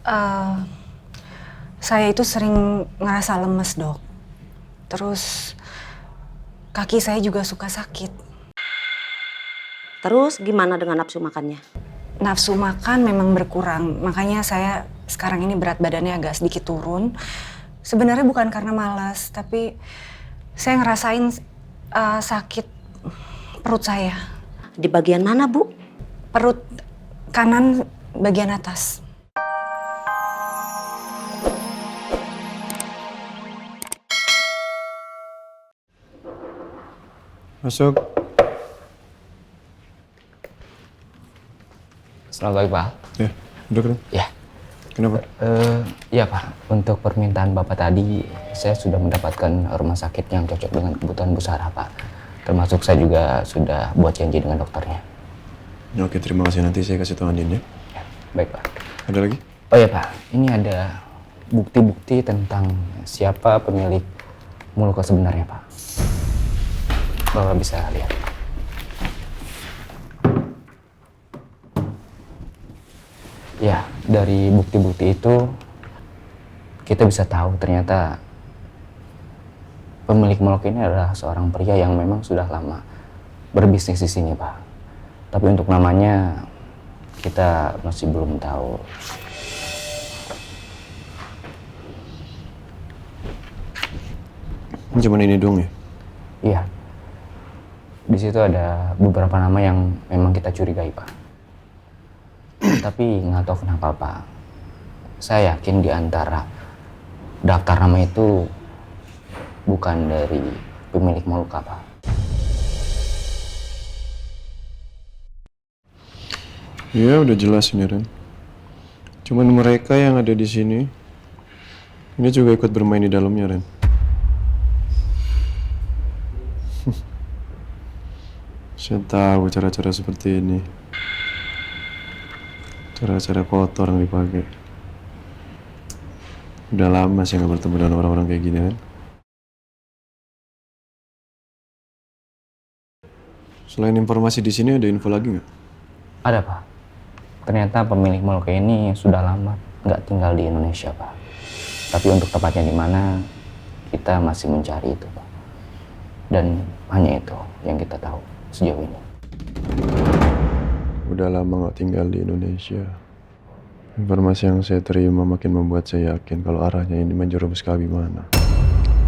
Eh, saya itu sering ngerasa lemes, Dok. Terus kaki saya juga suka sakit. Terus gimana dengan nafsu makannya? Nafsu makan memang berkurang, makanya saya sekarang ini berat badannya agak sedikit turun. Sebenarnya bukan karena malas, tapi saya ngerasain sakit perut saya. Di bagian mana, Bu? Perut kanan bagian atas. Masuk. Selamat pagi, Pak. Ya, duduk dong. Ya. Kenapa? Iya, Pak. Untuk permintaan Bapak tadi, saya sudah mendapatkan rumah sakit yang cocok dengan kebutuhan Bu Sarah, Pak. Termasuk saya juga sudah buat janji dengan dokternya. Oke, terima kasih. Nanti saya kasih tahu Andin ya. Ya, baik, Pak. Ada lagi? Oh ya, Pak. Ini ada bukti-bukti tentang siapa pemilik Molucca sebenarnya, Pak. Bapak bisa lihat. Ya, dari bukti-bukti itu kita bisa tahu ternyata pemilik Molucca ini adalah seorang pria yang memang sudah lama berbisnis di sini, Pak. Tapi untuk namanya kita masih belum tahu. Cuman ini doang ya? Iya. Di situ ada beberapa nama yang memang kita curigai, Pak. Tapi nggak tahu kenapa, Pak. Saya yakin di antara daftar nama itu bukan dari pemilik Molucca, Pak. Ya, udah jelas ini, Ren. Cuman mereka yang ada di sini, ini juga ikut bermain di dalamnya, Ren. Saya tahu cara-cara seperti ini. Cara-cara kotor yang dipakai. Udah lama saya nggak bertemu dengan orang-orang kayak gini, kan? Selain informasi di sini, ada info lagi nggak? Ada, Pak. Ternyata pemilik Molucca ini sudah lama nggak tinggal di Indonesia, Pak. Tapi untuk tepatnya di mana, kita masih mencari itu, Pak. Dan hanya itu yang kita tahu sejauh ini. Udah lama nggak tinggal di Indonesia. Informasi yang saya terima makin membuat saya yakin kalau arahnya ini menjerumus ke mana.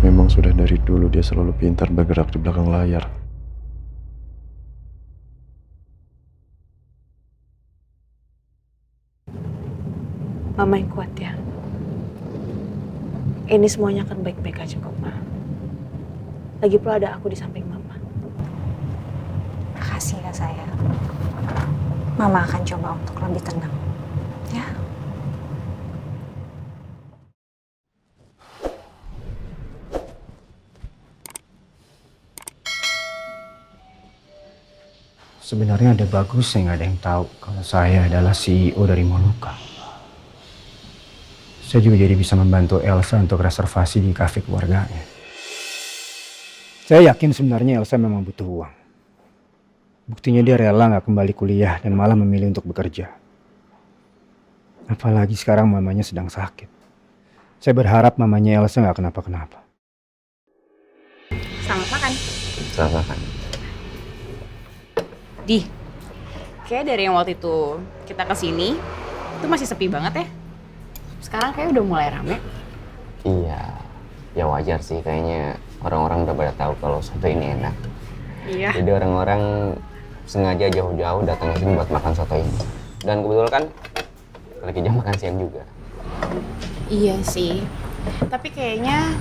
Memang sudah dari dulu dia selalu pintar bergerak di belakang layar. Mama yang kuat ya. Ini semuanya akan baik-baik aja kok, Ma. Lagi pula ada aku di samping Mama. Makasih ya sayang. Mama akan coba untuk lebih tenang. Ya. Sebenarnya ada bagusnya nggak ada yang tahu kalau saya adalah CEO dari Molucca. Saya juga jadi bisa membantu Elsa untuk reservasi di kafe keluarganya. Saya yakin sebenarnya Elsa memang butuh uang. Buktinya dia rela nggak kembali kuliah dan malah memilih untuk bekerja. Apalagi sekarang mamanya sedang sakit. Saya berharap mamanya Elsa nggak kenapa-kenapa. Selamat makan. Selamat makan. Di, kayak dari yang waktu itu kita kesini, itu masih sepi banget ya. Sekarang kayak udah mulai rame. Iya, ya wajar sih kayaknya orang-orang udah pada tahu kalau soto ini enak. Iya. Jadi orang-orang sengaja jauh-jauh datang ke sini buat makan soto ini. Dan kebetulan kan lagi jam makan siang juga. Iya sih. Tapi kayaknya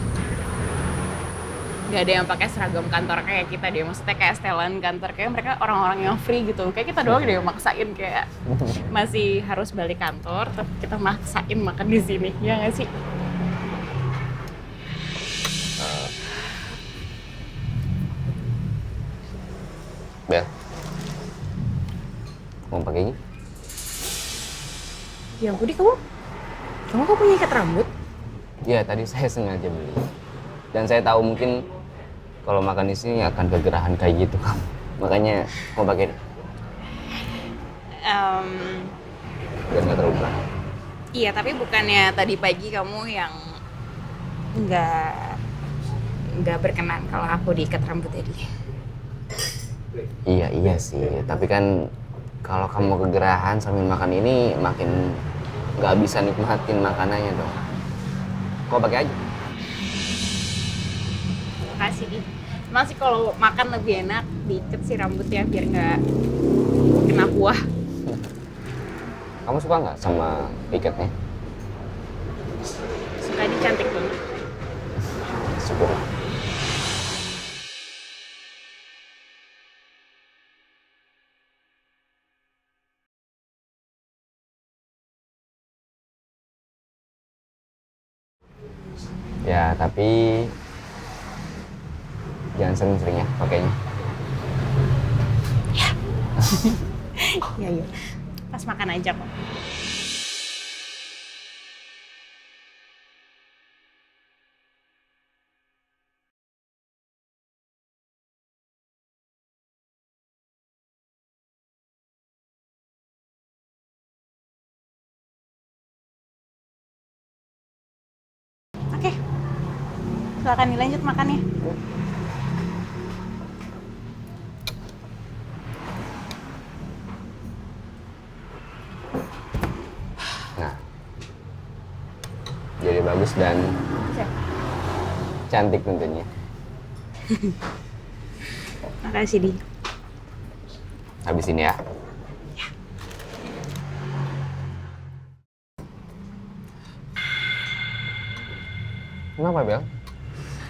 nggak ada yang pakai seragam kantor kayak kita deh. Maksudnya kayak setelan kantor, kayak mereka orang-orang yang free gitu. Kayak kita doang deh yang maksain, kayak masih harus balik kantor, tapi kita maksain makan di sini. Ya nggak sih? Bel, mau pakai ini? Ya ampun, kamu kok punya ikat rambut? Iya, tadi saya sengaja beli. Dan saya tahu mungkin kalau makan di sini akan kegerahan kayak gitu, Kang. Makanya mau pakai ini. Biar nggak terlalu berat. Iya, tapi bukannya tadi pagi kamu yang nggak nggak berkenan kalau aku diikat rambut tadi. Iya sih, tapi kan kalau kamu kegerahan sambil makan ini makin nggak bisa nikmatin makanannya dong. Kau pakai aja. Makasih Di. Emang sih kalau makan lebih enak diikat sih rambutnya biar nggak kena kuah. Kamu suka nggak sama ikatnya? Suka Di, cantik banget. Syukur. Ya, tapi jangan sering-sering ya pakainya. Iya, iya. Pas makan aja kok. Oke. Silakan dilanjut makannya. Nah, jadi bagus dan Siap. cantik tentunya. Makasih Di. Habis ini ya. Kenapa, Bel?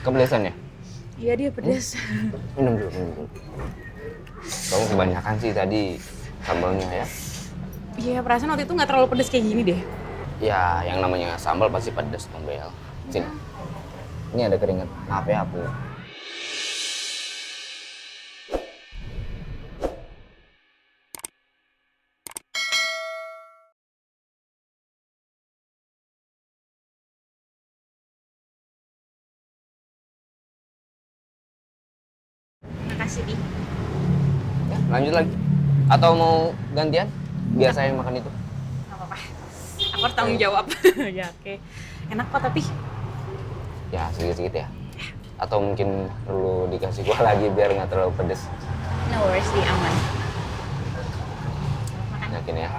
Kepedesan ya? Iya dia pedas. Minum dulu, minum dulu. Kamu kebanyakan sih tadi sambalnya ya. Iya, perasaan waktu itu nggak terlalu pedas kayak gini deh. Ya, yang namanya sambal pasti pedes dong, Bel. Sini. Ini ada keringet. Maaf ya, aku. Makasih Di. Ya, lanjut lagi. Atau mau gantian? Biar saya yang makan itu. Gak apa-apa. Aku harus tanggung jawab. Ya oke. Enak kok tapi. Ya, sedikit-sedikit ya. Atau mungkin perlu dikasih kuah lagi biar nggak terlalu pedes. No worries Di, aman. Yakin ya?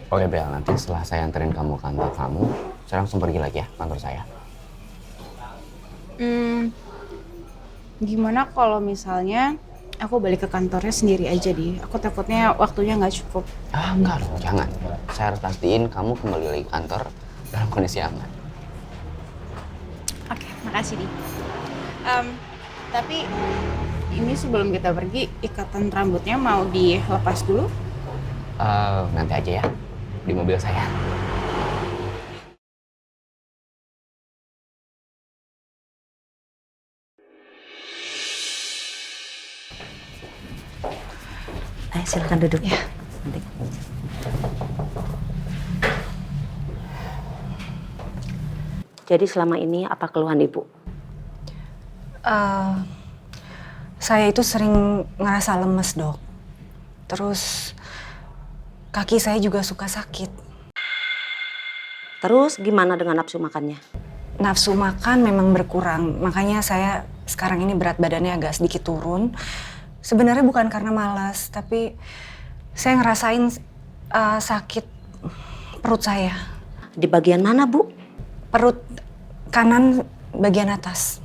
Oke Bel, nanti setelah saya anterin kamu ke kantor kamu, saya langsung pergi lagi ya kantor saya. Gimana kalau misalnya aku balik ke kantornya sendiri aja Di. Aku takutnya waktunya nggak cukup. Ah enggak dong, jangan. Saya harus pastiin kamu kembali lagi ke kantor dalam kondisi aman. Oke, makasih Di. Tapi ini sebelum kita pergi, ikatan rambutnya mau dilepas dulu? Nanti aja ya, di mobil saya. Ayo silakan duduk. Ya. Nanti. Jadi selama ini apa keluhan Ibu? Saya itu sering ngerasa lemes, Dok. Terus kaki saya juga suka sakit. Terus gimana dengan nafsu makannya? Nafsu makan memang berkurang, makanya saya sekarang ini berat badannya agak sedikit turun. Sebenarnya bukan karena malas, tapi saya ngerasain sakit perut saya. Di bagian mana, Bu? Perut kanan bagian atas.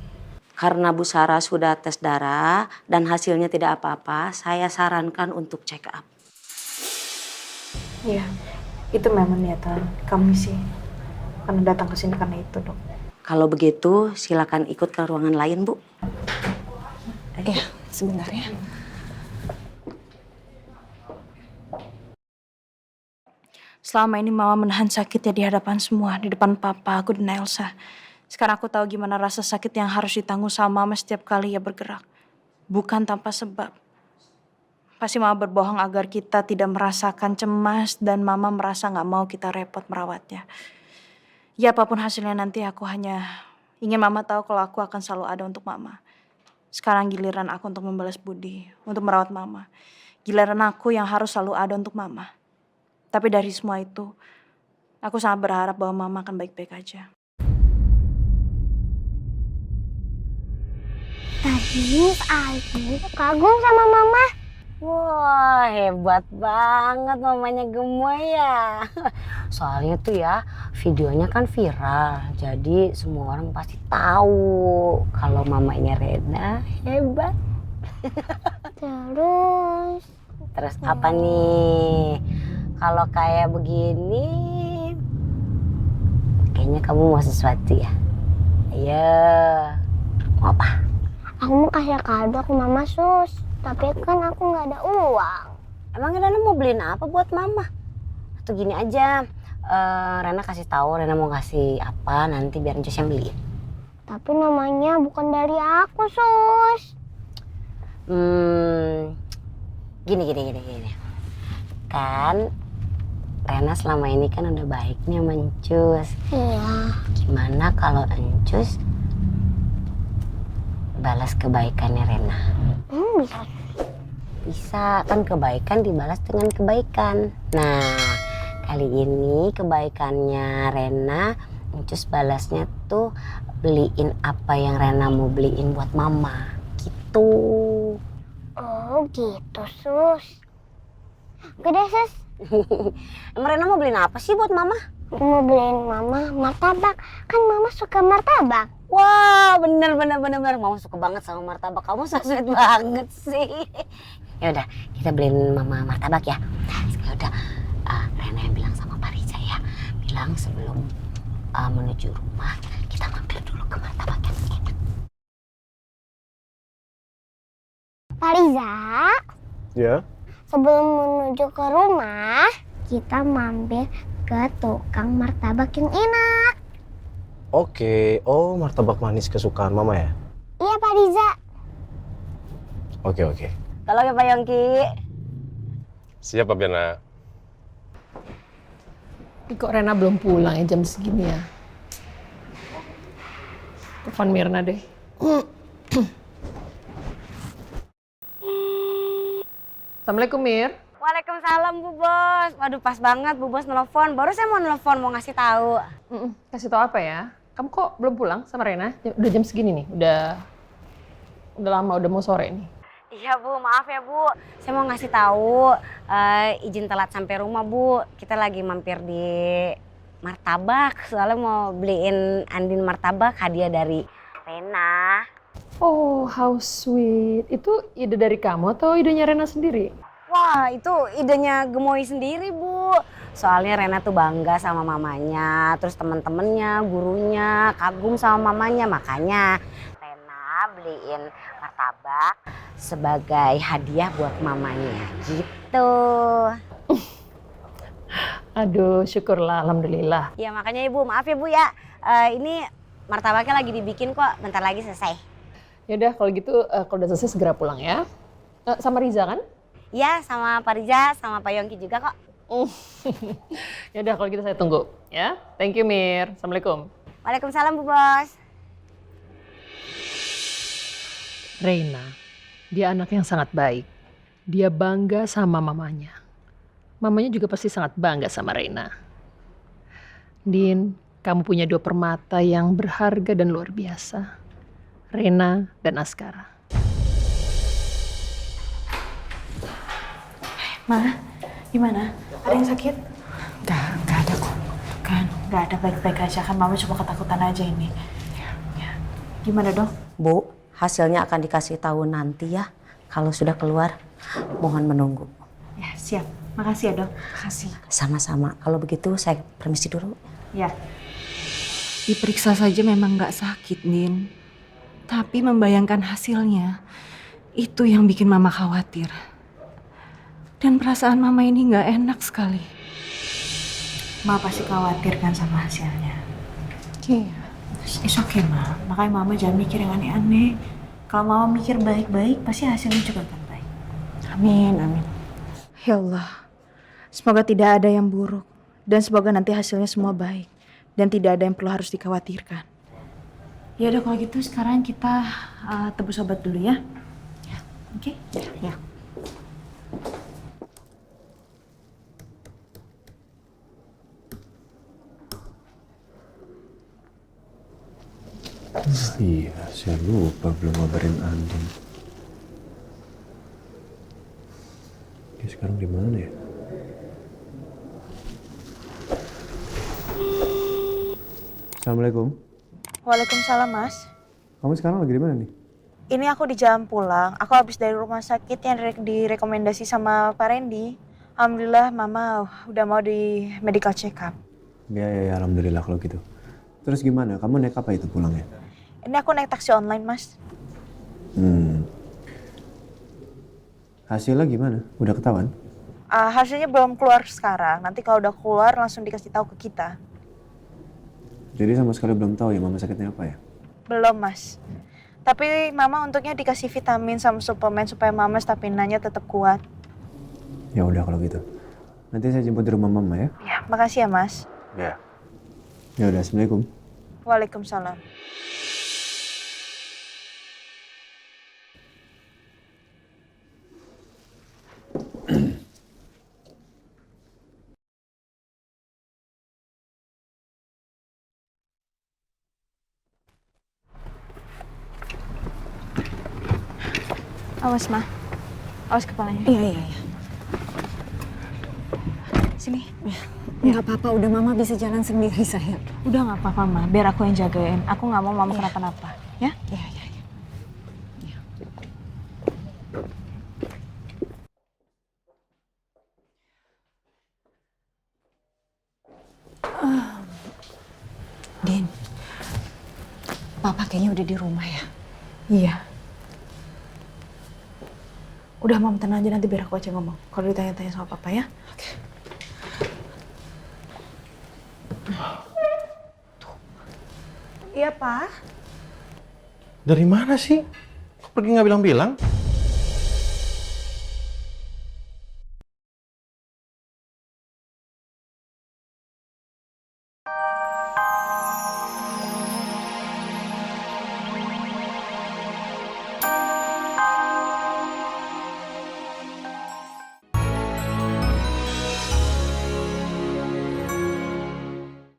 Karena Bu Sarah sudah tes darah dan hasilnya tidak apa-apa, saya sarankan untuk check up. Iya, itu memang niatan kami sih. Karena datang ke sini karena itu, Dok. Kalau begitu, silakan ikut ke ruangan lain, Bu. Iya, sebentar ya. Selama ini Mama menahan sakitnya di hadapan semua, di depan Papa, aku dan Elsa. Sekarang aku tahu gimana rasa sakit yang harus ditanggung sama Mama setiap kali ia bergerak. Bukan tanpa sebab. Pasti Mama berbohong agar kita tidak merasakan cemas dan Mama merasa nggak mau kita repot merawatnya. Ya apapun hasilnya nanti aku hanya ingin mama tahu kalau aku akan selalu ada untuk mama. Sekarang giliran aku untuk membalas budi, untuk merawat mama. Giliran aku yang harus selalu ada untuk mama. Tapi dari semua itu, aku sangat berharap bahwa mama akan baik-baik aja. Tadi aku kagum sama mama. Wah, hebat banget mamanya gemoy ya. Soalnya tuh ya, videonya kan viral. Jadi semua orang pasti tahu kalau mamanya Rena hebat. Terus apa nih? Kalau kayak begini, kayaknya kamu mau sesuatu ya? Ayo, mau apa? Aku mau kasih kado ke mama sus. Tapi kan aku nggak ada uang. Emang Rena mau beliin apa buat mama? Atau gini aja, Rena kasih tahu Rena mau kasih apa, nanti biar Ncus yang beliin. Tapi namanya bukan dari aku sus. Gini. Kan Rena selama ini kan udah baik nih sama Ncus. Iya. Gimana kalau Ncus balas kebaikannya Rena? Bisa. Bisa, kan kebaikan dibalas dengan kebaikan. Nah, kali ini kebaikannya Rena, Ncus balasnya tuh beliin apa yang Rena mau beliin buat mama. Gitu. Oh gitu sus. Gede sus. Emang Rena mau beliin apa sih buat mama? Aku mau beliin mama martabak. Kan mama suka martabak. Wah, bener. Mama suka banget sama martabak. Kamu so sweet banget sih. Ya udah, kita beliin mama martabak ya. Ya udah, Rena yang bilang sama Pak Riza ya. Bilang sebelum menuju rumah, kita mampir dulu ke martabak yang enak. Pak Riza, Ya? sebelum menuju ke rumah, kita mampir ke tukang martabak yang enak. Oke, oh martabak manis kesukaan mama ya? Iya Pak Riza. Oke. Kalau ya Pak Yongki. Siap, Pak Bena. Kok Rena belum pulang ya jam segini ya? Telepon Mirna deh. Assalamualaikum Mir. Waalaikumsalam Bu Bos. Waduh pas banget Bu Bos nelfon. Baru saya mau nelfon mau ngasih tahu. Kasih tau apa ya? Kamu kok belum pulang sama Rena? Udah jam segini nih. Udah lama, udah mau sore nih. Iya Bu, maaf ya Bu. Saya mau ngasih tahu izin telat sampai rumah Bu. Kita lagi mampir di martabak. Soalnya mau beliin Andin martabak hadiah dari Rena. Oh, how sweet. Itu ide dari kamu atau idenya Rena sendiri? Wah, itu idenya Gemoy sendiri, Bu. Soalnya Rena tuh bangga sama mamanya, terus temen-temennya, gurunya, kagum sama mamanya. Makanya Rena beliin martabak sebagai hadiah buat mamanya, gitu. Aduh, syukurlah, alhamdulillah. Ya makanya Ibu, maaf ya Bu ya. Ini martabaknya lagi dibikin kok, bentar lagi selesai. Yaudah, kalau gitu, kalau udah selesai segera pulang ya. Sama Riza kan? Ya, sama Pak Riza, sama Pak Yongki juga kok. Yaudah, kalau gitu saya tunggu ya. Thank you Mir. Assalamualaikum. Waalaikumsalam Bu Bos. Reina, dia anak yang sangat baik. Dia bangga sama mamanya. Mamanya juga pasti sangat bangga sama Reina. Din, kamu punya dua permata yang berharga dan luar biasa. Reina dan Askara. Ma, gimana? Ada yang sakit? Nggak ada kok. Kan, nggak ada, baik-baik aja. Kan mama cuma ketakutan aja ini. Ya. Gimana dong? Bu, hasilnya akan dikasih tahu nanti ya. Kalau sudah keluar, mohon menunggu. Ya, siap. Makasih ya dok. Makasih. Sama-sama. Kalau begitu saya permisi dulu. Ya. Diperiksa saja memang nggak sakit, Nin. Tapi membayangkan hasilnya, itu yang bikin mama khawatir. Dan perasaan mama ini nggak enak sekali. Ma pasti khawatir kan sama hasilnya. Iya. It's okay, Ma. Makanya mama jangan mikir yang aneh-aneh. Kalau mama mikir baik-baik, pasti hasilnya juga akan baik. Amin, amin. Ya Allah, semoga tidak ada yang buruk. Dan semoga nanti hasilnya semua baik. Dan tidak ada yang perlu harus dikhawatirkan. Ya udah kalau gitu sekarang kita tebus obat dulu ya. Oke? Ya. Iya, saya lupa belum ngabarin Andin. Dia sekarang di mana ya? Assalamualaikum. Waalaikumsalam Mas. Kamu sekarang lagi di mana nih? Ini aku di jalan pulang. Aku habis dari rumah sakit yang direkomendasi sama Pak Randy. Alhamdulillah Mama udah mau di medical check up. Ya, alhamdulillah kalau gitu. Terus gimana? Kamu naik apa itu pulangnya? Ini aku naik taksi online Mas. Hasilnya gimana? Udah ketahuan? Hasilnya belum keluar sekarang. Nanti kalau udah keluar langsung dikasih tahu ke kita. Jadi sama sekali belum tahu ya mama sakitnya apa ya? Belum Mas. Tapi Mama untuknya dikasih vitamin sama suplemen supaya Mama staminanya tetap kuat. Ya udah kalau gitu. Nanti saya jemput di rumah mama ya. Ya, makasih ya Mas. Ya. Ya udah, assalamualaikum. Waalaikumsalam. Awas, Ma. Awas kepalanya. Iya. Sini. Nggak apa-apa, udah Mama bisa jalan sendiri sayang. Udah nggak apa-apa, Ma. Biar aku yang jagain. Aku nggak mau Mama kenapa-napa. Ya? Iya. Din, Papa kayaknya udah di rumah ya. Iya. Udah, Mam, tenang aja, nanti biar aku aja ngomong. Kalau ditanya-tanya sama Papa ya. Oke. Iya, Pak. Dari mana sih? Kok pergi nggak bilang-bilang?